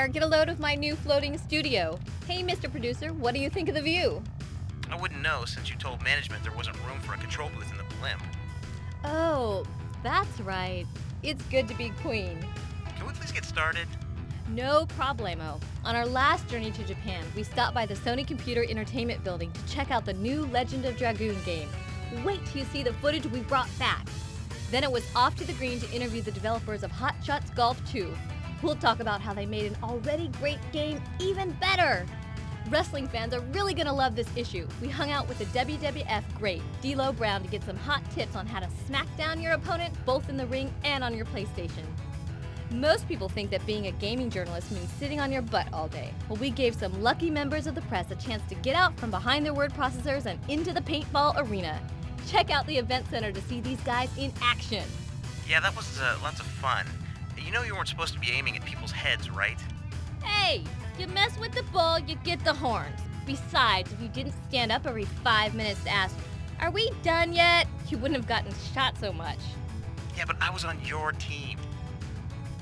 there, get a load of my new floating studio. Hey, Mr. Producer, what do you think of the view? I wouldn't know since you told management there wasn't room for a control booth in the blimp. Oh, that's right. It's good to be queen. Can we please get started? No problemo. On our last journey to Japan, we stopped by the Sony Computer Entertainment Building to check out the new Legend of Dragoon game. Wait till you see the footage we brought back. Then it was off to the green to interview the developers of Hot Shots Golf 2. We'll talk about how they made an already great game even better. Wrestling fans are really gonna love this issue. We hung out with the WWF great, D'Lo Brown, to get some hot tips on how to smack down your opponent both in the ring and on your PlayStation. Most people think that being a gaming journalist means sitting on your butt all day. Well, we gave some lucky members of the press a chance to get out from behind their word processors and into the paintball arena. Check out the event center to see these guys in action. Yeah, that was lots of fun. You know you weren't supposed to be aiming at people's heads, right? Hey, you mess with the bull, you get the horns. Besides, if you didn't stand up every 5 minutes to ask, "Are we done yet?" you wouldn't have gotten shot so much. Yeah, but I was on your team.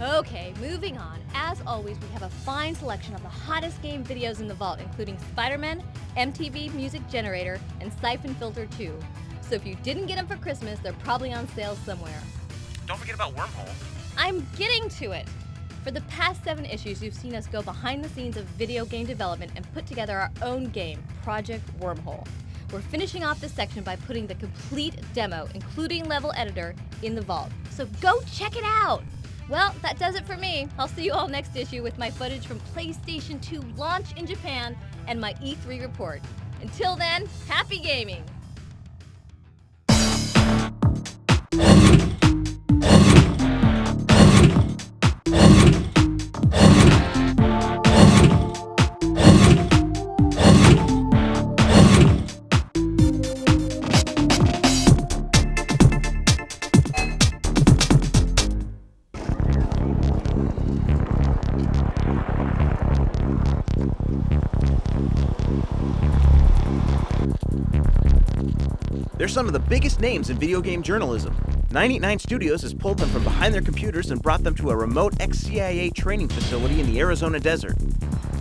Okay, moving on. As always, we have a fine selection of the hottest game videos in the vault, including Spider-Man, MTV Music Generator, and Siphon Filter 2. So if you didn't get them for Christmas, they're probably on sale somewhere. Don't forget about Wormhole. I'm getting to it! For the past 7 issues, you've seen us go behind the scenes of video game development and put together our own game, Project Wormhole. We're finishing off this section by putting the complete demo, including level editor, in the vault. So go check it out! Well, that does it for me. I'll see you all next issue with my footage from PlayStation 2 launch in Japan and my E3 report. Until then, happy gaming! They're some of the biggest names in video game journalism. 989 Studios has pulled them from behind their computers and brought them to a remote ex-CIA training facility in the Arizona desert.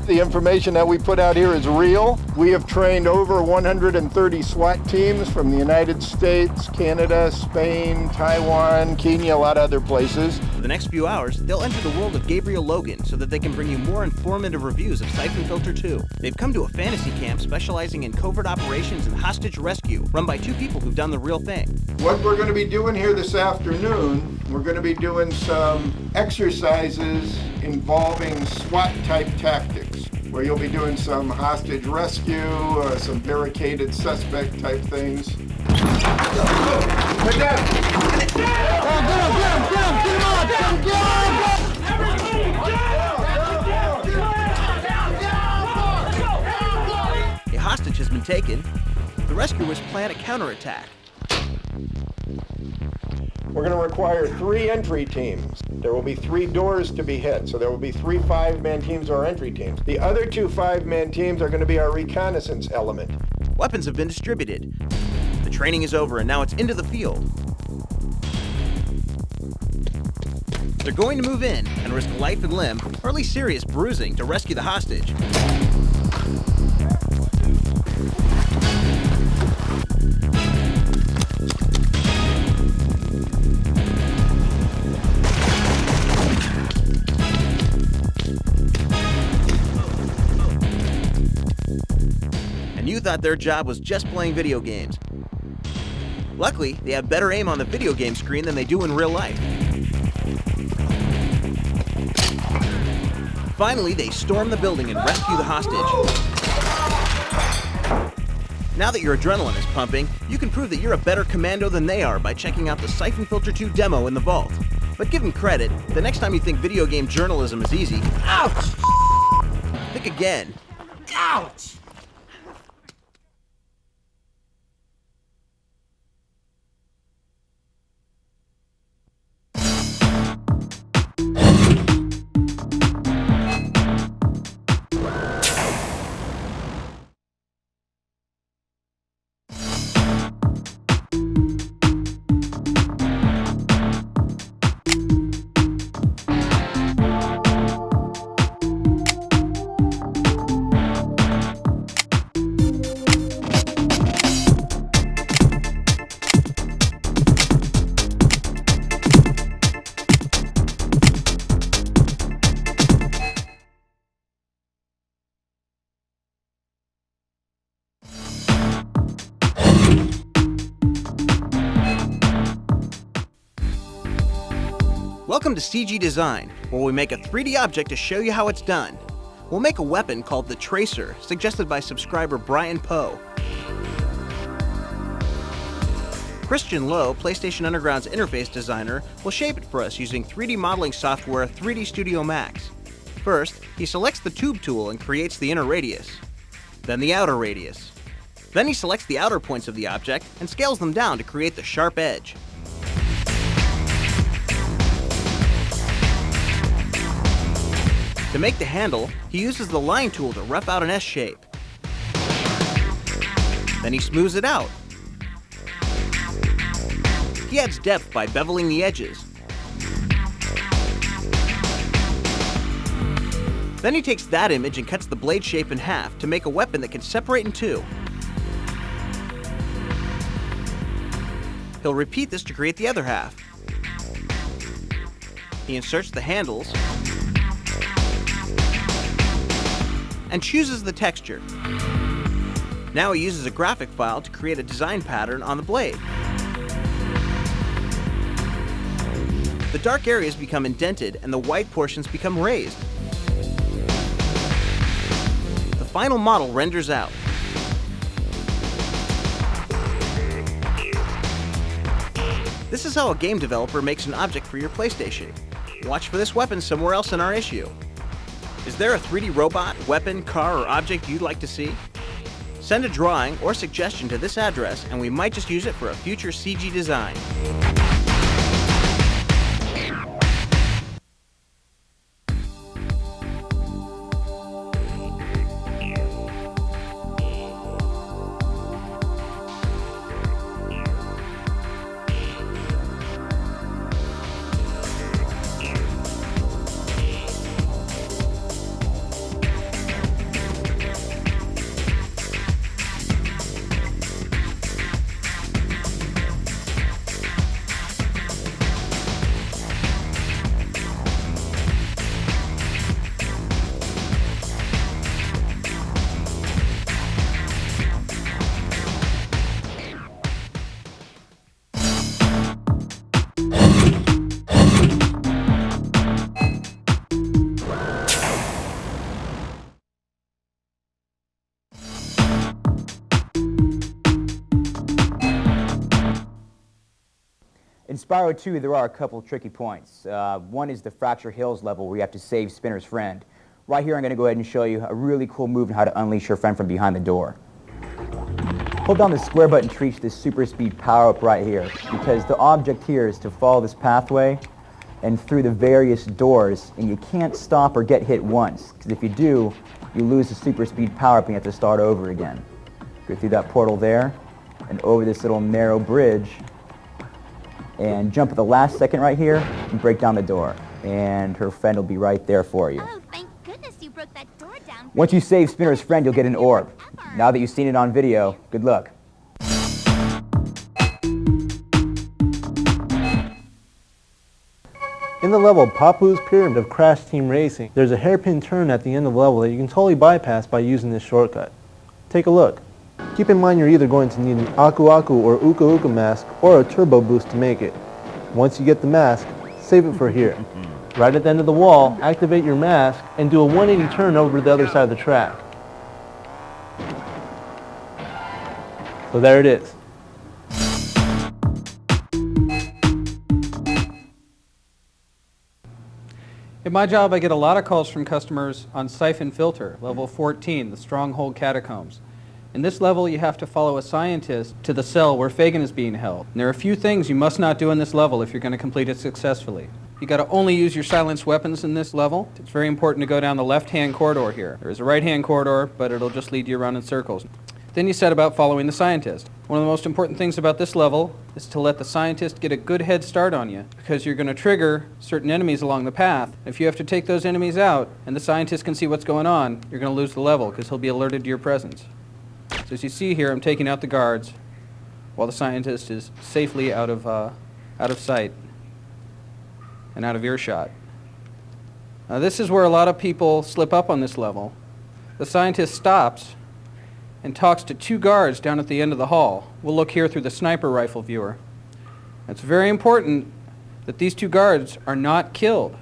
The information that we put out here is real. We have trained over 130 SWAT teams from the United States, Canada, Spain, Taiwan, Kenya, a lot of other places. For the next few hours, they'll enter the world of Gabriel Logan so that they can bring you more informative reviews of Siphon Filter 2. They've come to a fantasy camp specializing in covert operations and hostage rescue, run by 2 people who've done the real thing. What we're going to be doing here this afternoon, we're going to be doing some exercises involving SWAT-type tactics, where you'll be doing some hostage rescue, some barricaded suspect type things. Get A hostage has been taken. The rescuers plan a counterattack. We're going to require 3 entry teams. There will be 3 doors to be hit, so there will be 3 5-man teams or entry teams. The other 2 5-man teams are going to be our reconnaissance element. Weapons have been distributed. The training is over and now it's into the field. They're going to move in and risk life and limb, or at least serious bruising, to rescue the hostage. And you thought their job was just playing video games. Luckily, they have better aim on the video game screen than they do in real life. Finally, they storm the building and rescue the hostage. Now that your adrenaline is pumping, you can prove that you're a better commando than they are by checking out the Siphon Filter 2 demo in the vault. But give them credit, the next time you think video game journalism is easy, ouch! Think again. Ouch! Welcome to CG Design, where we make a 3D object to show you how it's done. We'll make a weapon called the Tracer, suggested by subscriber Brian Poe. Christian Lowe, PlayStation Underground's interface designer, will shape it for us using 3D modeling software 3D Studio Max. First, he selects the tube tool and creates the inner radius, then the outer radius. Then he selects the outer points of the object and scales them down to create the sharp edge. To make the handle, he uses the line tool to rough out an S shape. Then he smooths it out. He adds depth by beveling the edges. Then he takes that image and cuts the blade shape in half to make a weapon that can separate in two. He'll repeat this to create the other half. He inserts the handles and chooses the texture. Now he uses a graphic file to create a design pattern on the blade. The dark areas become indented and the white portions become raised. The final model renders out. This is how a game developer makes an object for your PlayStation. Watch for this weapon somewhere else in our issue. Is there a 3D robot, weapon, car, or object you'd like to see? Send a drawing or suggestion to this address and we might just use it for a future CG design. In Spyro 2, there are a couple tricky points. One is the Fracture Hills level where you have to save Spinner's friend. Right here I'm going to go ahead and show you a really cool move on how to unleash your friend from behind the door. Hold down the square button to reach this super speed power-up right here, because the object here is to follow this pathway and through the various doors, and you can't stop or get hit once, because if you do, you lose the super speed power-up and you have to start over again. Go through that portal there, and over this little narrow bridge, and jump at the last second right here and break down the door. And her friend will be right there for you. Oh, thank goodness you broke that door down. Once you save Spinner's friend, you'll get an orb. Now that you've seen it on video, good luck. In the level Papu's Pyramid of Crash Team Racing, there's a hairpin turn at the end of the level that you can totally bypass by using this shortcut. Take a look. Keep in mind you're either going to need an Aku Aku or Uka Uka mask or a turbo boost to make it. Once you get the mask, save it for here. Right at the end of the wall, activate your mask and do a 180 turn over to the other side of the track. So there it is. In my job, I get a lot of calls from customers on Siphon Filter, level 14, the Stronghold Catacombs. In this level, you have to follow a scientist to the cell where Fagin is being held. And there are a few things you must not do in this level if you're going to complete it successfully. You got to only use your silenced weapons in this level. It's very important to go down the left-hand corridor here. There is a right-hand corridor, but it'll just lead you around in circles. Then you set about following the scientist. One of the most important things about this level is to let the scientist get a good head start on you, because you're going to trigger certain enemies along the path. If you have to take those enemies out and the scientist can see what's going on, you're going to lose the level because he'll be alerted to your presence. So as you see here, I'm taking out the guards while the scientist is safely out of sight and out of earshot. Now this is where a lot of people slip up on this level. The scientist stops and talks to two guards down at the end of the hall. We'll look here through the sniper rifle viewer. It's very important that these two guards are not killed.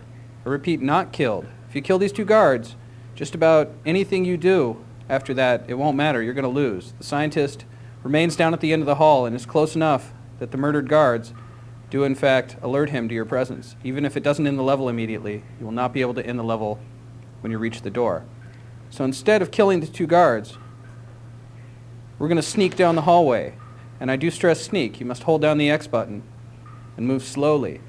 I repeat, not killed. If you kill these two guards, just about anything you do after that, it won't matter. You're going to lose. The scientist remains down at the end of the hall and is close enough that the murdered guards do in fact alert him to your presence. Even if it doesn't end the level immediately, you will not be able to end the level when you reach the door. So instead of killing the two guards, we're going to sneak down the hallway. And I do stress sneak. You must hold down the X button and move slowly.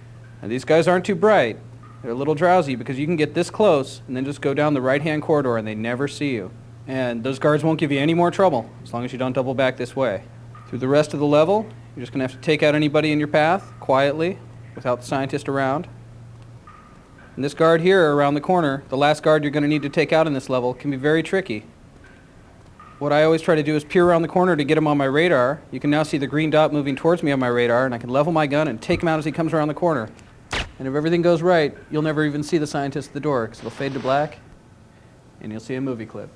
And these guys aren't too bright. They're a little drowsy because you can get this close and then just go down the right-hand corridor and they never see you. And those guards won't give you any more trouble as long as you don't double back this way. Through the rest of the level, you're just going to have to take out anybody in your path quietly without the scientist around. And this guard here around the corner, the last guard you're going to need to take out in this level, can be very tricky. What I always try to do is peer around the corner to get him on my radar. You can now see the green dot moving towards me on my radar, and I can level my gun and take him out as he comes around the corner. And if everything goes right, you'll never even see the scientist at the door, because it'll fade to black, and you'll see a movie clip.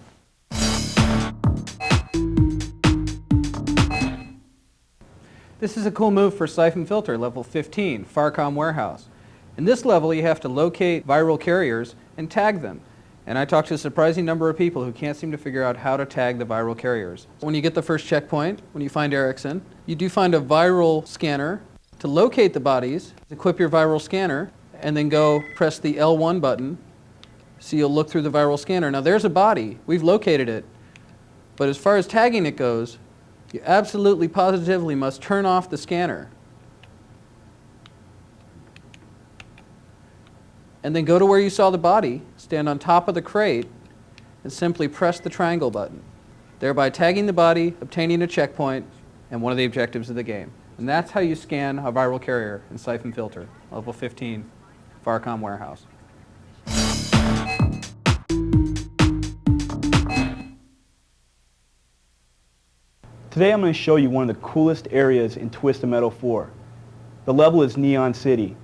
This is a cool move for Siphon Filter, level 15, Farcom Warehouse. In this level, you have to locate viral carriers and tag them. And I talked to a surprising number of people who can't seem to figure out how to tag the viral carriers. When you get the first checkpoint, when you find Erickson, you do find a viral scanner. To locate the bodies, equip your viral scanner, and then go press the L1 button, so you'll look through the viral scanner. Now there's a body, we've located it, but as far as tagging it goes, you absolutely positively must turn off the scanner. And then go to where you saw the body, stand on top of the crate, and simply press the triangle button, thereby tagging the body, obtaining a checkpoint, and one of the objectives of the game. And that's how you scan a viral carrier in Siphon Filter, level 15, Farcom Warehouse. Today I'm going to show you one of the coolest areas in Twisted Metal 4. The level is Neon City.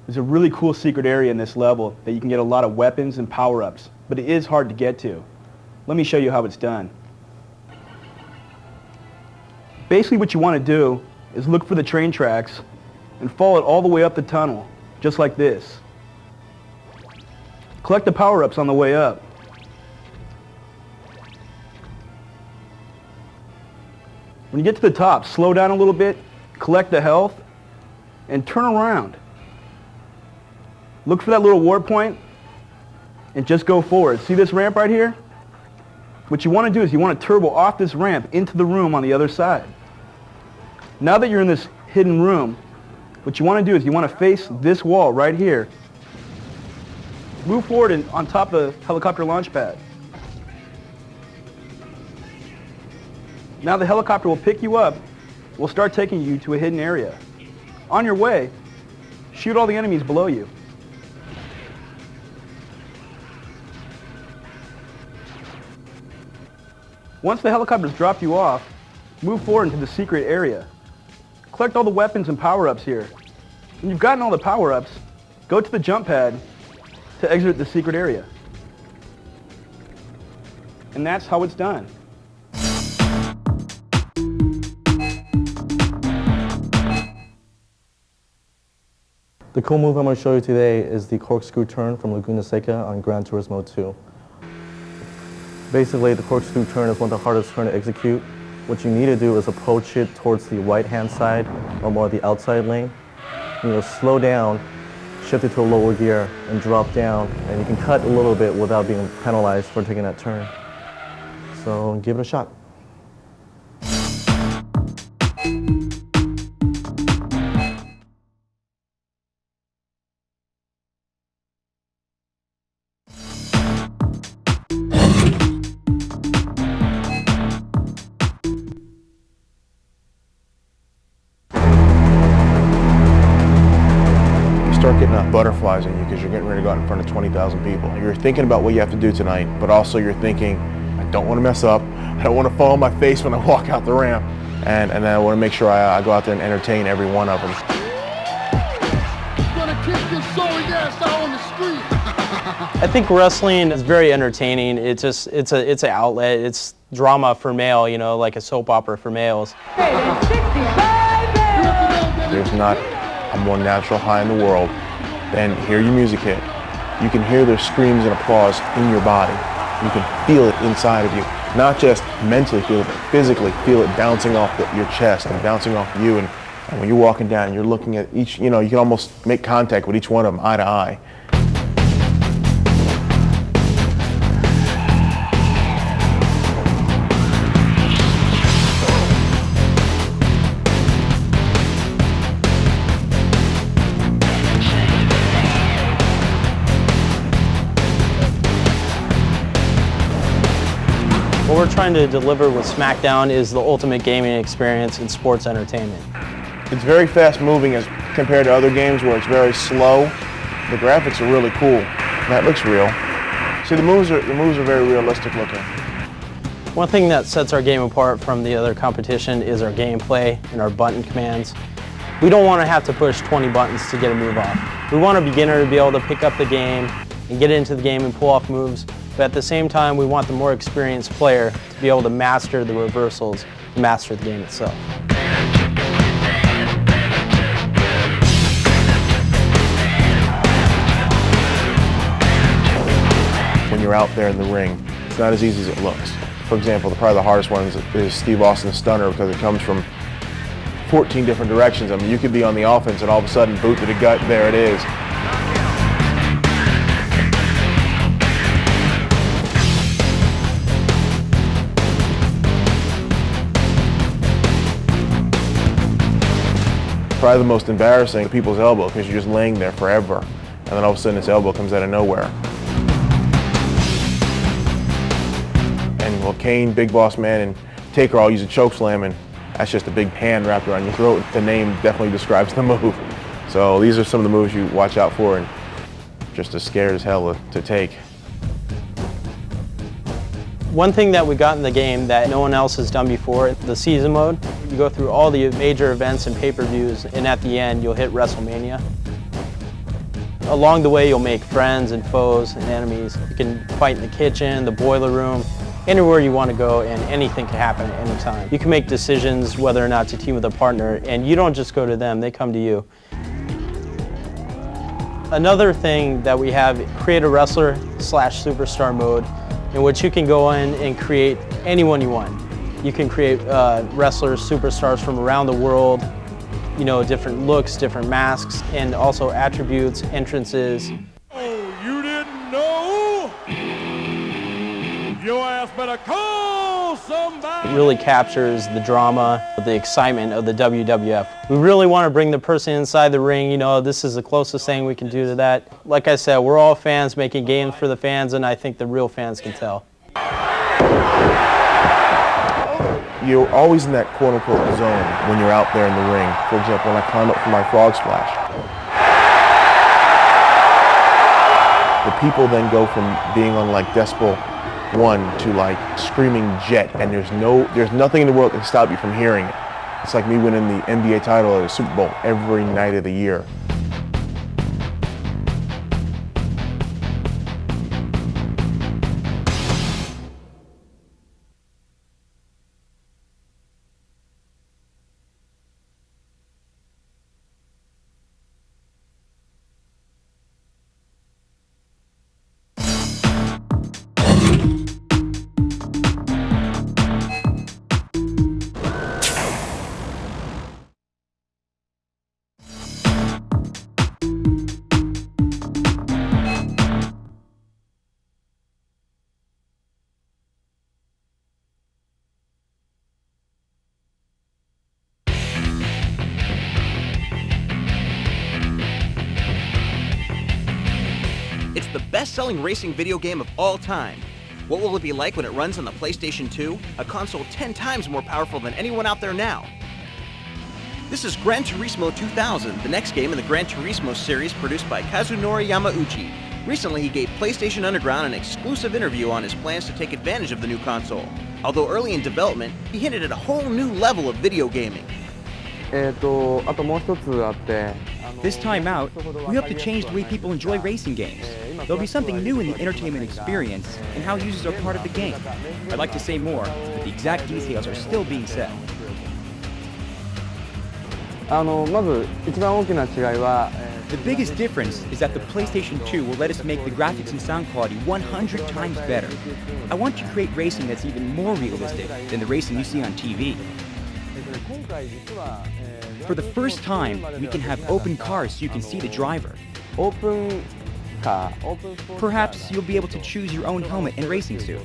There's a really cool secret area in this level that you can get a lot of weapons and power-ups, but it is hard to get to. Let me show you how it's done. Basically what you want to do is look for the train tracks and follow it all the way up the tunnel, just like this. Collect the power-ups on the way up. When you get to the top, slow down a little bit, collect the health, and turn around. Look for that little warp point, and just go forward. See this ramp right here? What you want to do is you want to turbo off this ramp into the room on the other side. Now that you're in this hidden room, what you want to do is you want to face this wall right here. Move forward and on top of the helicopter launch pad. Now the helicopter will pick you up, will start taking you to a hidden area. On your way, shoot all the enemies below you. Once the helicopter's dropped you off, move forward into the secret area. Collect all the weapons and power-ups here. When you've gotten all the power-ups, go to the jump pad to exit the secret area. And that's how it's done. The cool move I'm going to show you today is the corkscrew turn from Laguna Seca on Gran Turismo 2. Basically, the corkscrew turn is one of the hardest turns to execute. What you need to do is approach it towards the right-hand side or more the outside lane. You'll slow down, shift it to a lower gear, and drop down, and you can cut a little bit without being penalized for taking that turn. So give it a shot. Start getting butterflies in you because you're getting ready to go out in front of 20,000 people. You're thinking about what you have to do tonight, but also you're thinking, I don't want to mess up. I don't want to fall on my face when I walk out the ramp. And then I want to make sure I go out there and entertain every one of them. Gonna kick this sorry ass out on the street. I think wrestling is very entertaining. It's an outlet. It's drama for male, you know, like a soap opera for males. There's not a more natural high in the world, then hear your music hit. You can hear their screams and applause in your body. You can feel it inside of you. Not just mentally feel it, but physically feel it bouncing off your chest and bouncing off you. And when you're walking down, you're looking at each, you can almost make contact with each one of them eye to eye. What we're trying to deliver with SmackDown is the ultimate gaming experience in sports entertainment. It's very fast moving as compared to other games where it's very slow. The graphics are really cool. That looks real. See, the moves are very realistic looking. One thing that sets our game apart from the other competition is our gameplay and our button commands. We don't want to have to push 20 buttons to get a move off. We want a beginner to be able to pick up the game and get into the game and pull off moves, but at the same time we want the more experienced player to be able to master the reversals and master the game itself. When you're out there in the ring, it's not as easy as it looks. For example, probably the hardest one is Steve Austin's stunner, because it comes from 14 different directions. I mean, you could be on the offense and all of a sudden, boot to the gut, there it is. Probably the most embarrassing, people's elbow, because you're just laying there forever, and then all of a sudden this elbow comes out of nowhere. And well, Kane, Big Boss Man, and Taker all use a choke slam, and that's just a big pan wrapped around your throat. The name definitely describes the move. So these are some of the moves you watch out for, and just as scared as hell to take. One thing that we got in the game that no one else has done before, the season mode. You go through all the major events and pay-per-views, and at the end you'll hit WrestleMania. Along the way you'll make friends and foes and enemies. You can fight in the kitchen, the boiler room, anywhere you want to go, and anything can happen at any time. You can make decisions whether or not to team with a partner, and you don't just go to them, they come to you. Another thing that we have, create a wrestler / superstar mode, in which you can go in and create anyone you want. You can create wrestlers, superstars from around the world, different looks, different masks, and also attributes, entrances. Oh, you didn't know? Your ass better call somebody! It really captures the drama, the excitement of the WWF. We really want to bring the person inside the ring, this is the closest thing we can do to that. Like I said, we're all fans making games for the fans, and I think the real fans can tell. You're always in that quote-unquote zone when you're out there in the ring. For example, when I climb up for my frog splash. The people then go from being on like Decibel 1 to like screaming jet, and there's nothing in the world that can stop you from hearing it. It's like me winning the NBA title at a Super Bowl every night of the year. It's the best-selling racing video game of all time. What will it be like when it runs on the PlayStation 2, a console 10 times more powerful than anyone out there now? This is Gran Turismo 2000, the next game in the Gran Turismo series produced by Kazunori Yamauchi. Recently, he gave PlayStation Underground an exclusive interview on his plans to take advantage of the new console. Although early in development, he hinted at a whole new level of video gaming. This time out, we hope to change the way people enjoy racing games. There'll be something new in the entertainment experience and how users are part of the game. I'd like to say more, but the exact details are still being set. The biggest difference is that the PlayStation 2 will let us make the graphics and sound quality 100 times better. I want to create racing that's even more realistic than the racing you see on TV. For the first time, we can have open cars so you can see the driver. Perhaps you'll be able to choose your own helmet and racing suit.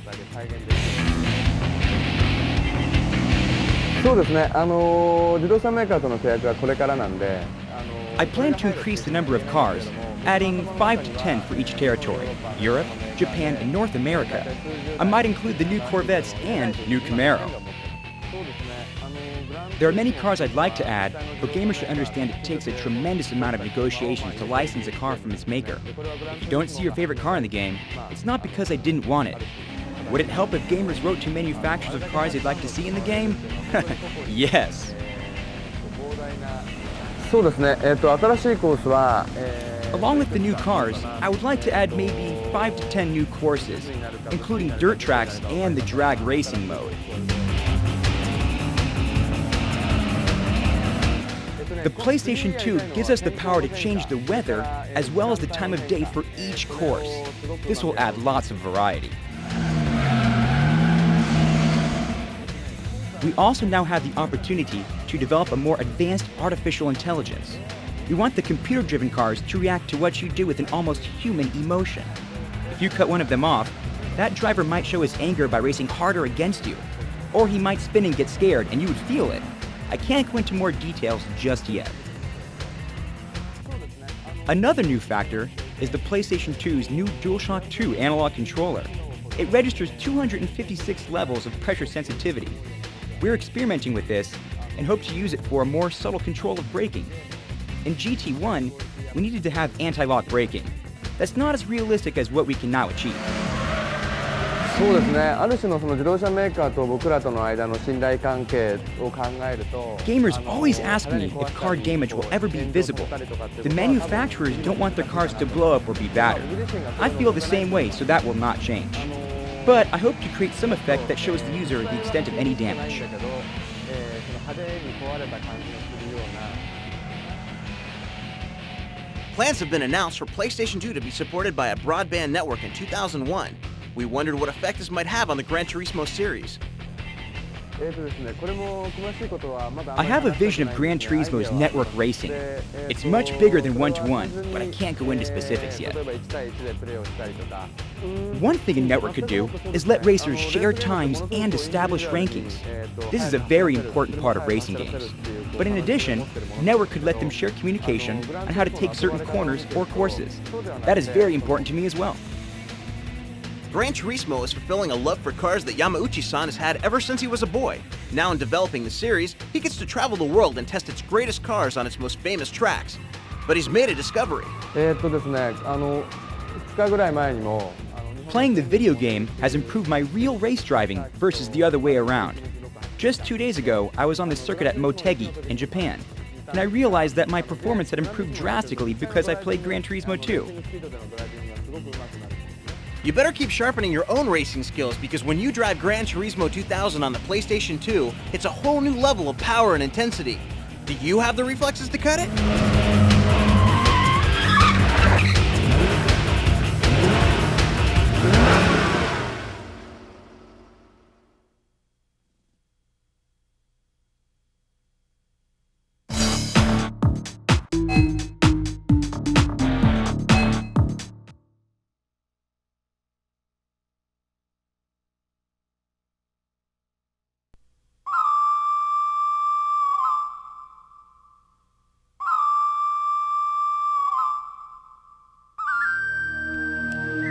I plan to increase the number of cars, adding 5 to 10 for each territory: Europe, Japan, and North America. I might include the new Corvettes and new Camaro. There are many cars I'd like to add, but gamers should understand it takes a tremendous amount of negotiations to license a car from its maker. If you don't see your favorite car in the game, it's not because I didn't want it. Would it help if gamers wrote to manufacturers of cars they'd like to see in the game? Yes. Along with the new cars, I would like to add maybe 5 to 10 new courses, including dirt tracks and the drag racing mode. The PlayStation 2 gives us the power to change the weather as well as the time of day for each course. This will add lots of variety. We also now have the opportunity to develop a more advanced artificial intelligence. We want the computer-driven cars to react to what you do with an almost human emotion. If you cut one of them off, that driver might show his anger by racing harder against you. Or he might spin and get scared, and you would feel it. I can't go into more details just yet. Another new factor is the PlayStation 2's new DualShock 2 analog controller. It registers 256 levels of pressure sensitivity. We're experimenting with this and hope to use it for a more subtle control of braking. In GT1, we needed to have anti-lock braking. That's not as realistic as what we can now achieve. Gamers always ask me if car damage will ever be visible. The manufacturers don't want their cars to blow up or be battered. I feel the same way, so that will not change. But I hope to create some effect that shows the user the extent of any damage. Plans have been announced for PlayStation 2 to be supported by a broadband network in 2001. We wondered what effect this might have on the Gran Turismo series. I have a vision of Gran Turismo's network racing. It's much bigger than 1-to-1, but I can't go into specifics yet. One thing a network could do is let racers share times and establish rankings. This is a very important part of racing games. But in addition, the network could let them share communication on how to take certain corners or courses. That is very important to me as well. Gran Turismo is fulfilling a love for cars that Yamauchi-san has had ever since he was a boy. Now in developing the series, he gets to travel the world and test its greatest cars on its most famous tracks. But he's made a discovery. Playing the video game has improved my real race driving versus the other way around. Just 2 days ago, I was on the circuit at Motegi in Japan, and I realized that my performance had improved drastically because I played Gran Turismo 2. You better keep sharpening your own racing skills because when you drive Gran Turismo 2000 on the PlayStation 2, it's a whole new level of power and intensity. Do you have the reflexes to cut it?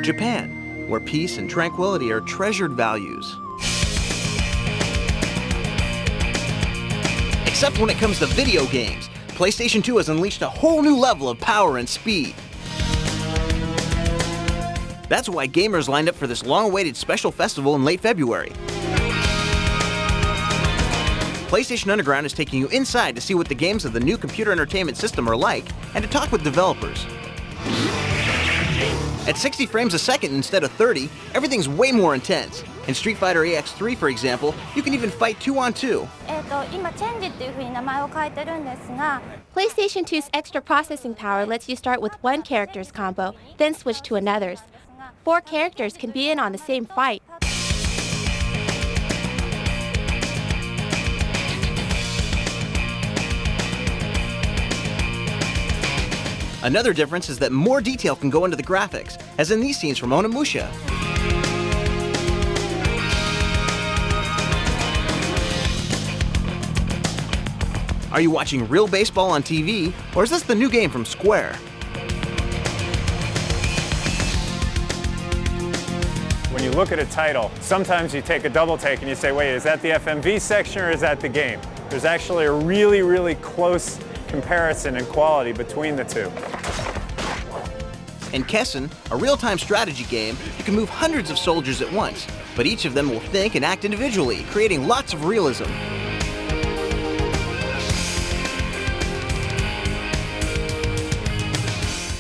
Japan, where peace and tranquility are treasured values. Except when it comes to video games, PlayStation 2 has unleashed a whole new level of power and speed. That's why gamers lined up for this long-awaited special festival in late February. PlayStation Underground is taking you inside to see what the games of the new computer entertainment system are like and to talk with developers. At 60 frames a second instead of 30, everything's way more intense. In Street Fighter EX3, for example, you can even fight 2-on-2. PlayStation 2's extra processing power lets you start with one character's combo, then switch to another's. 4 characters can be in on the same fight. Another difference is that more detail can go into the graphics, as in these scenes from Onimusha. Are you watching real baseball on TV, or is this the new game from Square? When you look at a title, sometimes you take a double take and you say, wait, is that the FMV section or is that the game? There's actually a really, really close comparison in quality between the two. In Kessen, a real-time strategy game, you can move hundreds of soldiers at once, but each of them will think and act individually, creating lots of realism.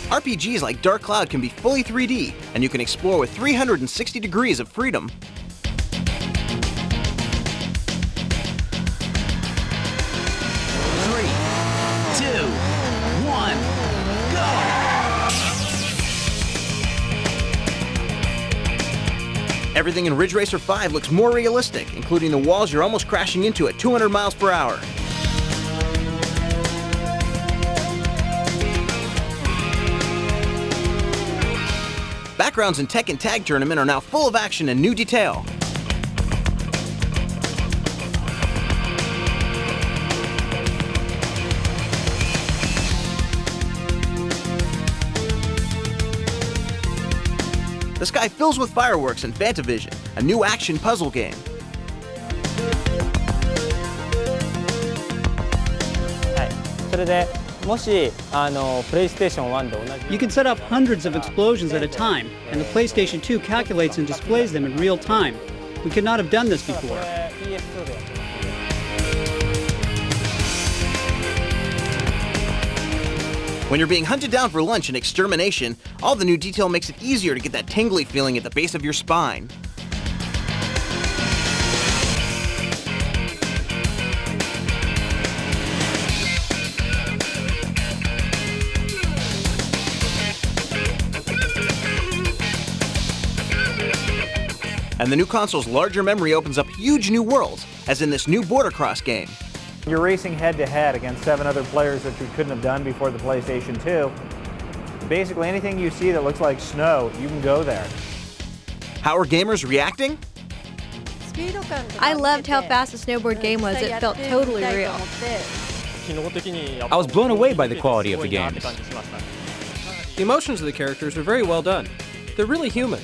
RPGs like Dark Cloud can be fully 3D, and you can explore with 360 degrees of freedom. Everything in Ridge Racer 5 looks more realistic, including the walls you're almost crashing into at 200 miles per hour. Backgrounds in Tekken Tag Tournament are now full of action and new detail. The sky fills with fireworks in Fantavision, a new action puzzle game. You can set up hundreds of explosions at a time, and the PlayStation 2 calculates and displays them in real time. We could not have done this before. When you're being hunted down for lunch in Extermination, all the new detail makes it easier to get that tingly feeling at the base of your spine. And the new console's larger memory opens up huge new worlds, as in this new Border Cross game. You're racing head-to-head against 7 other players that you couldn't have done before the PlayStation 2. Basically, anything you see that looks like snow, you can go there. How are gamers reacting? I loved how fast the snowboard game was. It felt totally real. I was blown away by the quality of the games. The emotions of the characters are very well done. They're really human.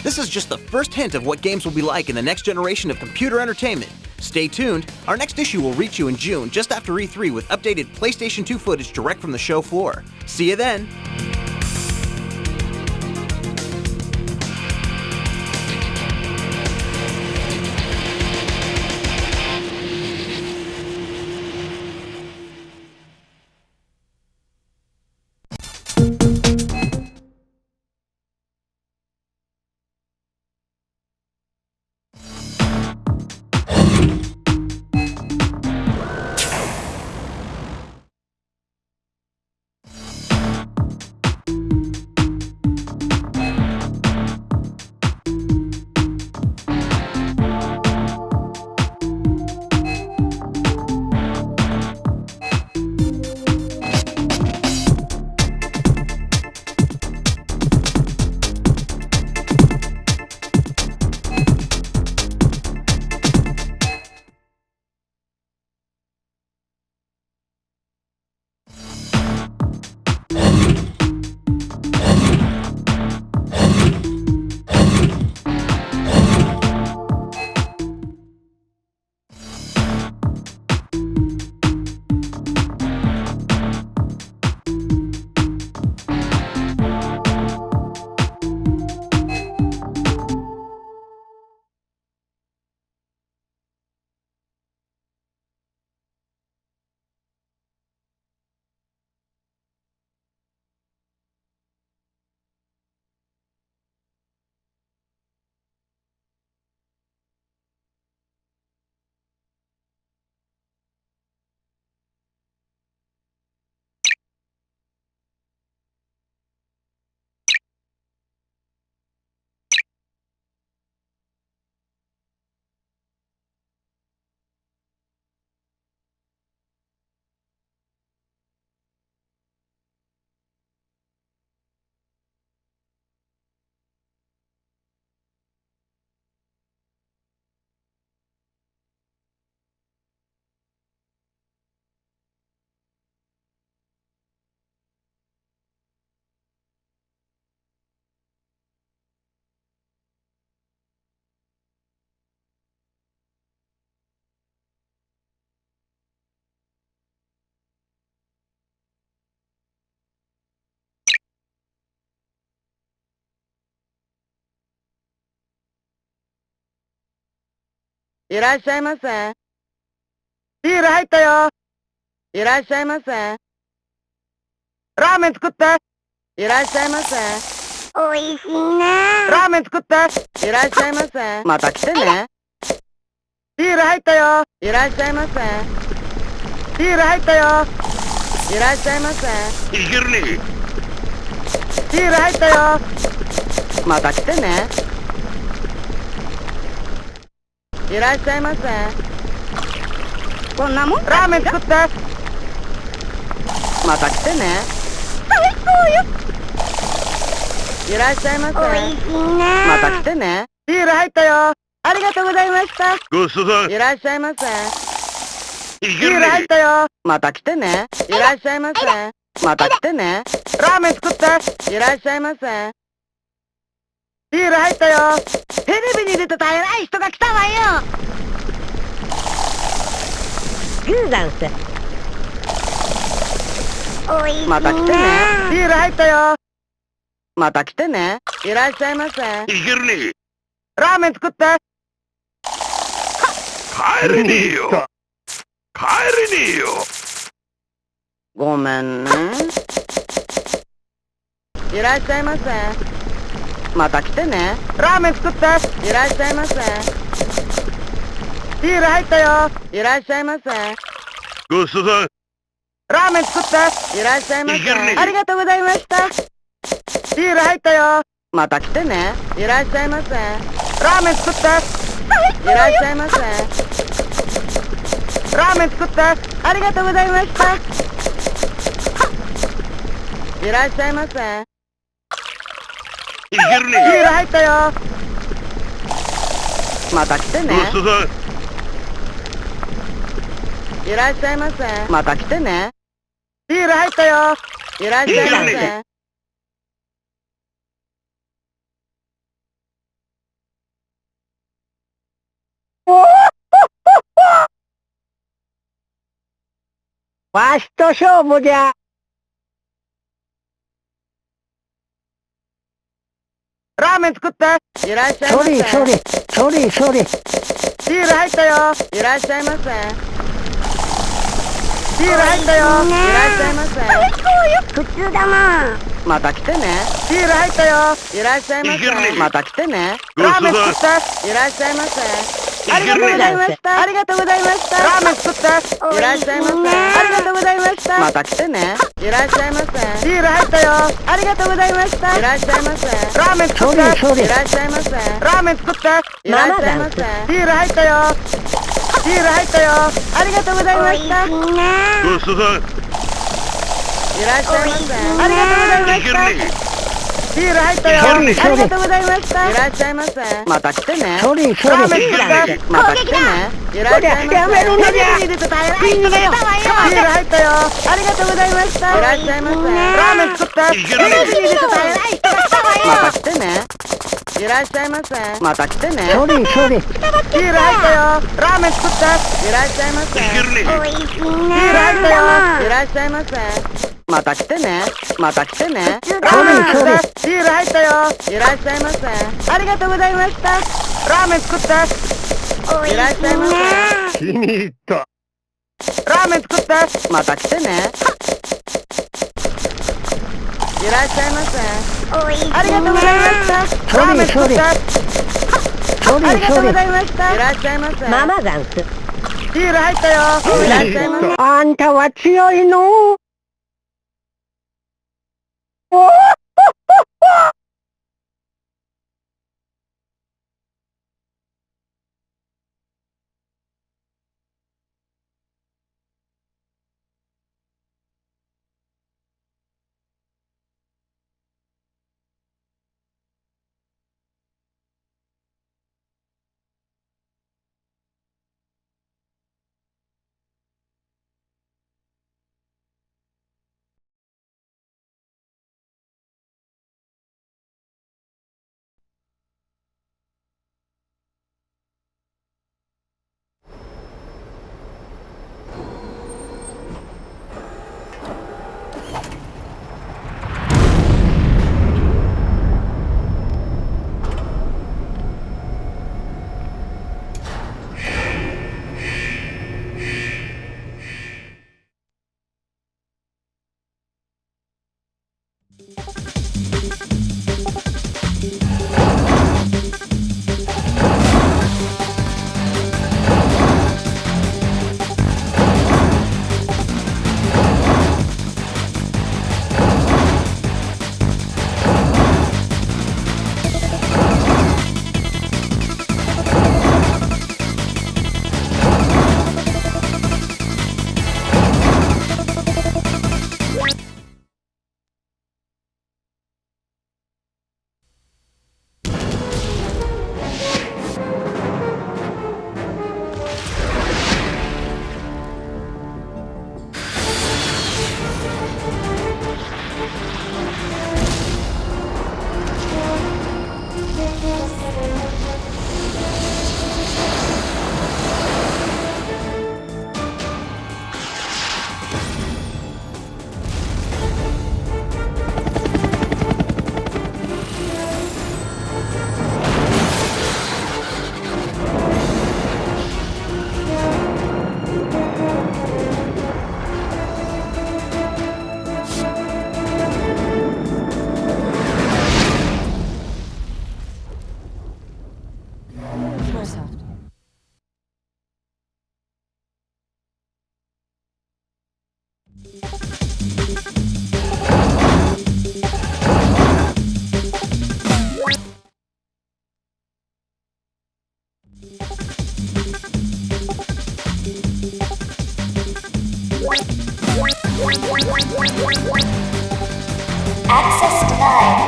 This is just the first hint of what games will be like in the next generation of computer entertainment. Stay tuned, our next issue will reach you in June, just after E3, with updated PlayStation 2 footage direct from the show floor. See you then! いらっしゃいませ。ビール入ったよ。いらっしゃいませ。ラーメン作って。いらっしゃいませ。おいしいね。ラーメン作って。いらっしゃいませ。また来てね。ビール入ったよ。いらっしゃいませ。ビール入ったよ。いらっしゃいませ。いけるね。ビール入ったよ。また来てね。いらっしゃいませ。こんなもんラーメン作って。また来てね。最高よ。いらっしゃいませ。おいしいね。また来てね。ビール入ったよ。ありがとうございました。ごちそうさん。いらっしゃいませ。ビール入ったよ。また来てね。いらっしゃいませ。また来てね。ラーメン作って。いらっしゃいませ。ビール入ったよ。テレビに出てた偉い人が来たわよ。グーザンス。おいしいね。また来てね。ビール入ったよ。また来てね。いらっしゃいませ。いけるね。ラーメン作って。帰れねえよ。帰れねえよ。ごめんね。いらっしゃいませ。また来てね。ラーメン作って。いらっしゃいませ。ビール入ったよ。いらっしゃいませ。ごちそうさん。ラーメン作って。いらっしゃいませ。ありがとうございました。ビール入ったよ。また来てね。いらっしゃいませ。ラーメン作って。いらっしゃいませ。ラーメン作って。ありがとうございました。いらっしゃいませ。いけるね。ビール入ったよ。また来てね。いらっしゃいませ。また来てね。ビール入ったよ。いらっしゃいませ。わしと勝負じゃ。ラーメン作って。いらっしゃいませ。ビール入ったよ。いらっしゃいませ。ビール入ったよ。いらっしゃいませ。最高よ。普通だな。また来てね。ビール入ったよ。いらっしゃいませ。また来てね。ラーメン作って。いらっしゃいませ。ありがとうございました。ありがとうございました。ラーメン作って。いらっしゃいませ。ありがとうございました。また来てね。いらっしゃいませ。ビール入ったよ。ありがとうございました。いらっしゃいませ。ラーメン作って。いらっしゃいませ。ラーメン作って。いらっしゃいませ。ビール入ったよ。ビール入ったよ。ありがとうございました。ごちそうさん。いらっしゃいませ。ありがとうございました。ビール入ったよ。ありがとうございました。いらっしゃいませ。また来てね。ラーメン作って。また来てね。いらっしゃいませ。やめろなじゃ。ビール入ったよ。ありがとうございました。いらっしゃいませ。ラーメン作って。テレビに出てた偉い人が来たわよ。また来てね。いらっしゃいませ。また来てね。ビール入ったよ。ラーメン作って。いらっしゃいませ。おいしいね。ビール入ったよ。いらっしゃいませ。また来てね。また来てね。ラーメン作って。ビール入ったよ。いらっしゃいませ。ありがとうございました。ラーメン作って。いらっしゃいませ。気に入った。ラーメン作って。また来てね。いらっしゃいませ。ありがとうございました。ラーメン作って。ありがとうございました。いらっしゃいませ。ママダンス。ビール入ったよ。いらっしゃいませ。あんたは強いの。Access denied.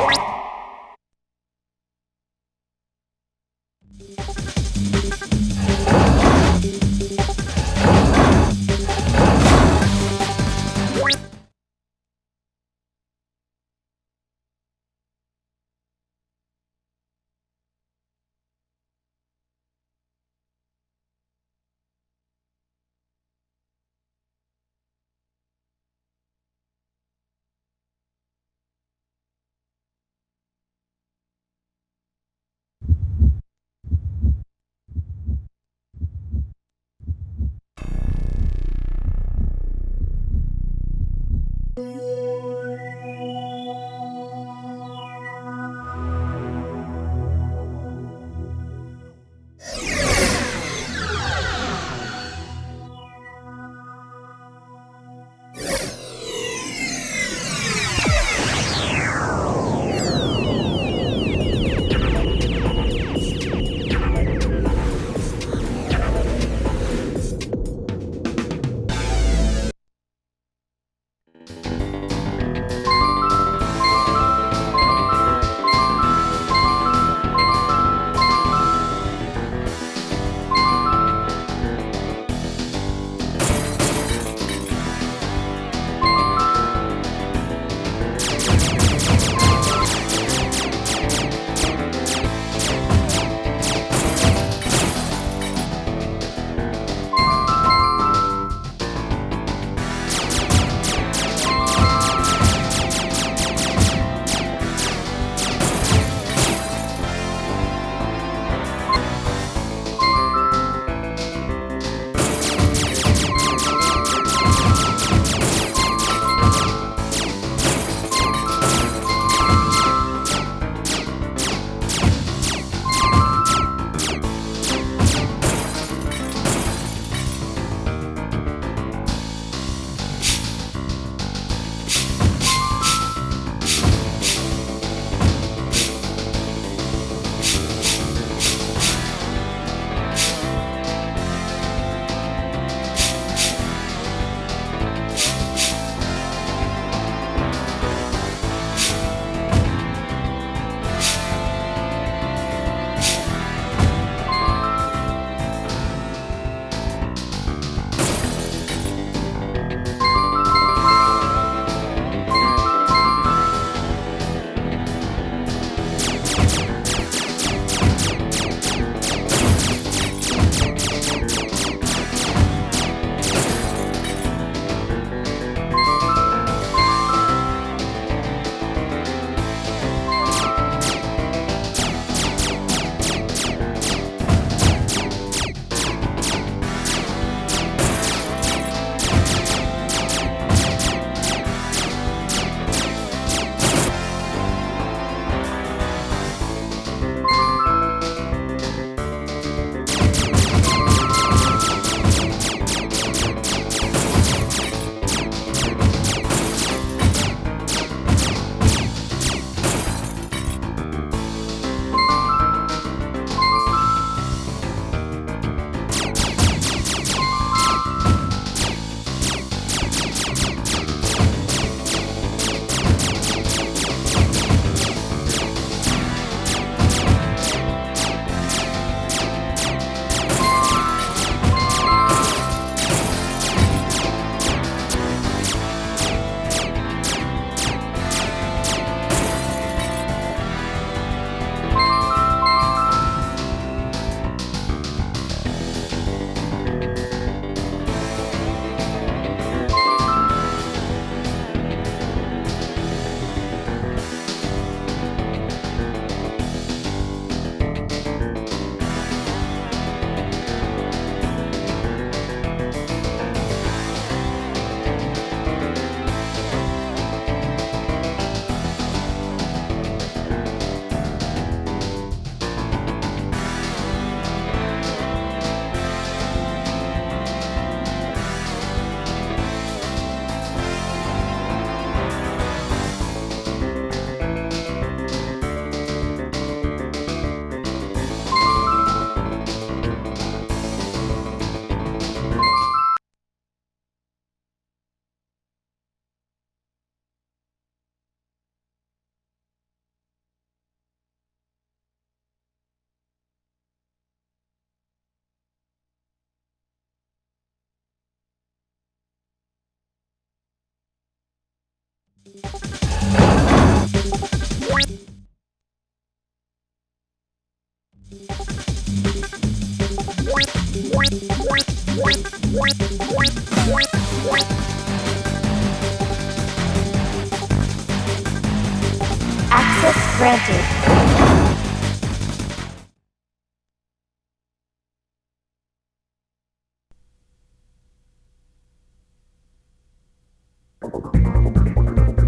Access granted.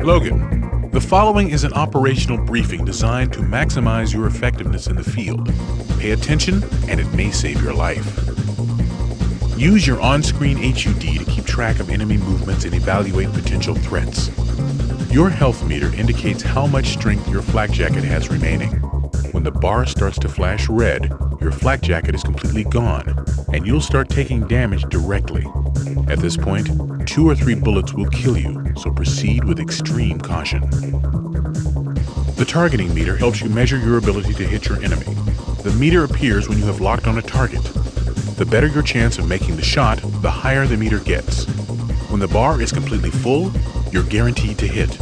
Logan, the following is an operational briefing designed to maximize your effectiveness in the field. Pay attention, and it may save your life. Use your on-screen HUD to keep track of enemy movements and evaluate potential threats. Your health meter indicates how much strength your flak jacket has remaining. When the bar starts to flash red, your flak jacket is completely gone, and you'll start taking damage directly. At this point, 2 or 3 bullets will kill you, so proceed with extreme caution. The targeting meter helps you measure your ability to hit your enemy. The meter appears when you have locked on a target. The better your chance of making the shot, the higher the meter gets. When the bar is completely full, you're guaranteed to hit.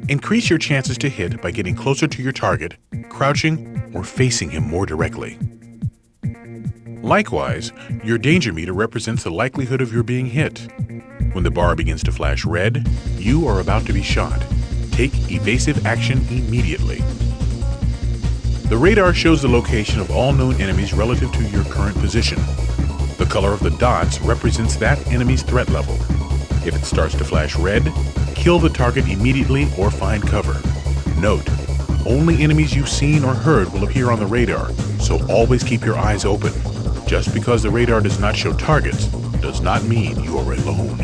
Increase your chances to hit by getting closer to your target, crouching, or facing him more directly. Likewise, your danger meter represents the likelihood of your being hit. When the bar begins to flash red, you are about to be shot. Take evasive action immediately. The radar shows the location of all known enemies relative to your current position. The color of the dots represents that enemy's threat level. If it starts to flash red, kill the target immediately or find cover. Note, only enemies you've seen or heard will appear on the radar, so always keep your eyes open. Just because the radar does not show targets does not mean you are alone.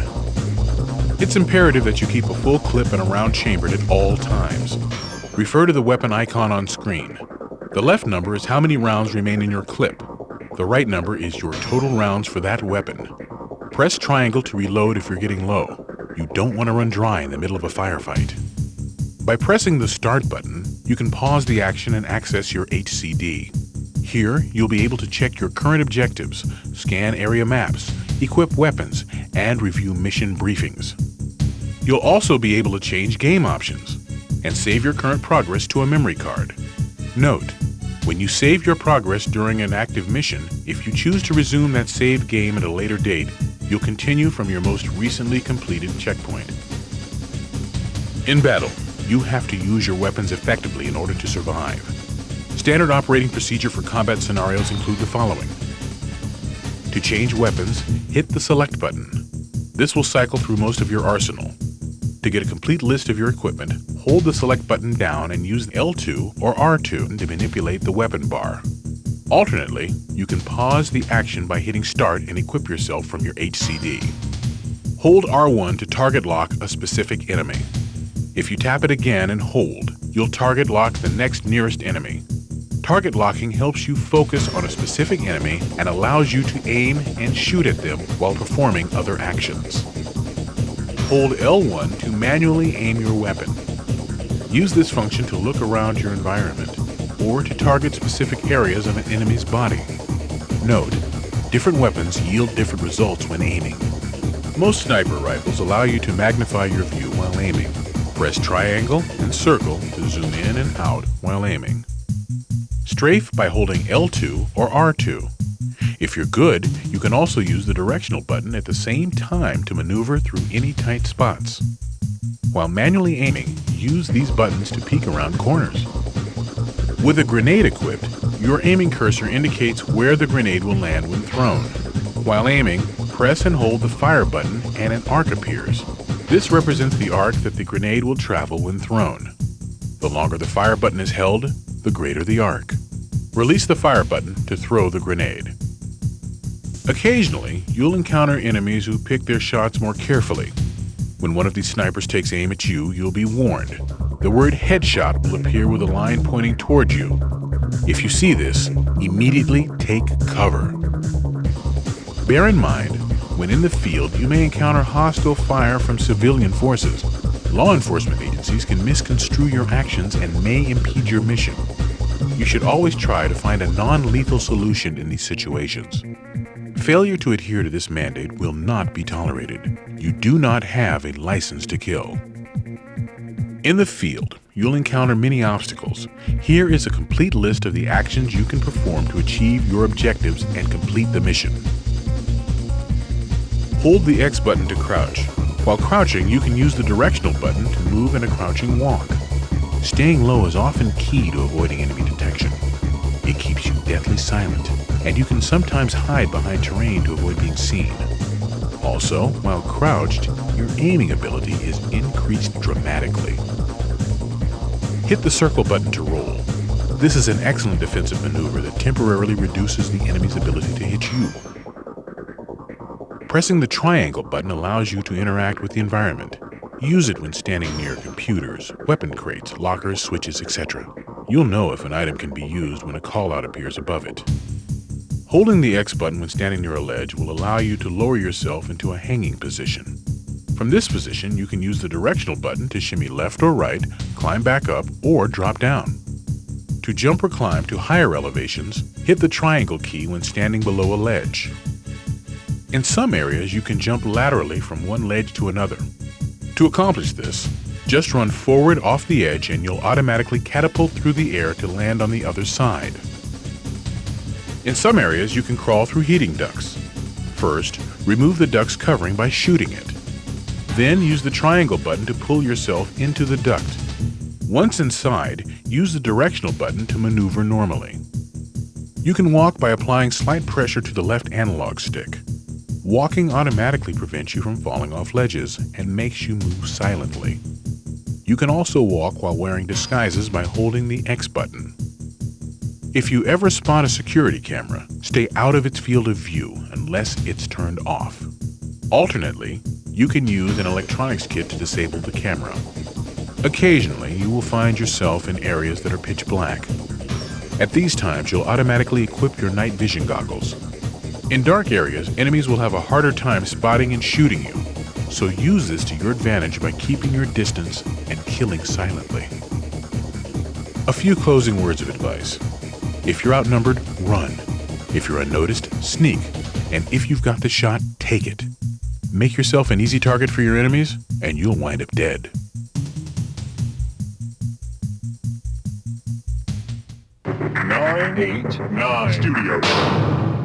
It's imperative that you keep a full clip and a round chambered at all times. Refer to the weapon icon on screen. The left number is how many rounds remain in your clip. The right number is your total rounds for that weapon. Press triangle to reload if you're getting low. You don't want to run dry in the middle of a firefight. By pressing the start button, you can pause the action and access your HCD. Here, you'll be able to check your current objectives, scan area maps, equip weapons, and review mission briefings. You'll also be able to change game options and save your current progress to a memory card. Note, when you save your progress during an active mission, if you choose to resume that saved game at a later date, you'll continue from your most recently completed checkpoint. In battle, you have to use your weapons effectively in order to survive. Standard operating procedure for combat scenarios include the following. To change weapons, hit the select button. This will cycle through most of your arsenal. To get a complete list of your equipment, hold the select button down and use L2 or R2 to manipulate the weapon bar. Alternately, you can pause the action by hitting start and equip yourself from your HCD. Hold R1 to target lock a specific enemy. If you tap it again and hold, you'll target lock the next nearest enemy. Target locking helps you focus on a specific enemy and allows you to aim and shoot at them while performing other actions. Hold L1 to manually aim your weapon. Use this function to look around your environment or to target specific areas of an enemy's body. Note, different weapons yield different results when aiming. Most sniper rifles allow you to magnify your view while aiming. Press triangle and circle to zoom in and out while aiming. Strafe by holding L2 or R2. If you're good, you can also use the directional button at the same time to maneuver through any tight spots. While manually aiming, use these buttons to peek around corners. With a grenade equipped, your aiming cursor indicates where the grenade will land when thrown. While aiming, press and hold the fire button and an arc appears. This represents the arc that the grenade will travel when thrown. The longer the fire button is held, the greater the arc. Release the fire button to throw the grenade. Occasionally, you'll encounter enemies who pick their shots more carefully. When one of these snipers takes aim at you, you'll be warned. The word headshot will appear with a line pointing towards you. If you see this, immediately take cover. Bear in mind, when in the field, you may encounter hostile fire from civilian forces. Law enforcement agencies can misconstrue your actions and may impede your mission. You should always try to find a non-lethal solution in these situations. Failure to adhere to this mandate will not be tolerated. You do not have a license to kill. In the field, you'll encounter many obstacles. Here is a complete list of the actions you can perform to achieve your objectives and complete the mission. Hold the X button to crouch. While crouching, you can use the directional button to move in a crouching walk. Staying low is often key to avoiding enemy detection. It keeps you deathly silent, and you can sometimes hide behind terrain to avoid being seen. Also, while crouched, your aiming ability is increased dramatically. Hit the circle button to roll. This is an excellent defensive maneuver that temporarily reduces the enemy's ability to hit you. Pressing the triangle button allows you to interact with the environment. Use it when standing near computers, weapon crates, lockers, switches, etc. You'll know if an item can be used when a callout appears above it. Holding the X button when standing near a ledge will allow you to lower yourself into a hanging position. From this position, you can use the directional button to shimmy left or right, climb back up, or drop down. To jump or climb to higher elevations, hit the triangle key when standing below a ledge. In some areas, you can jump laterally from one ledge to another. To accomplish this, just run forward off the edge and you'll automatically catapult through the air to land on the other side. In some areas, you can crawl through heating ducts. First, remove the duct's covering by shooting it. Then use the triangle button to pull yourself into the duct. Once inside, use the directional button to maneuver normally. You can walk by applying slight pressure to the left analog stick. Walking automatically prevents you from falling off ledges and makes you move silently. You can also walk while wearing disguises by holding the X button. If you ever spot a security camera, stay out of its field of view unless it's turned off. Alternately, you can use an electronics kit to disable the camera. Occasionally, you will find yourself in areas that are pitch black. At these times, you'll automatically equip your night vision goggles. In dark areas, enemies will have a harder time spotting and shooting you, so use this to your advantage by keeping your distance and killing silently. A few closing words of advice. If you're outnumbered, run. If you're unnoticed, sneak. And if you've got the shot, take it. Make yourself an easy target for your enemies, and you'll wind up dead. Nine Studios.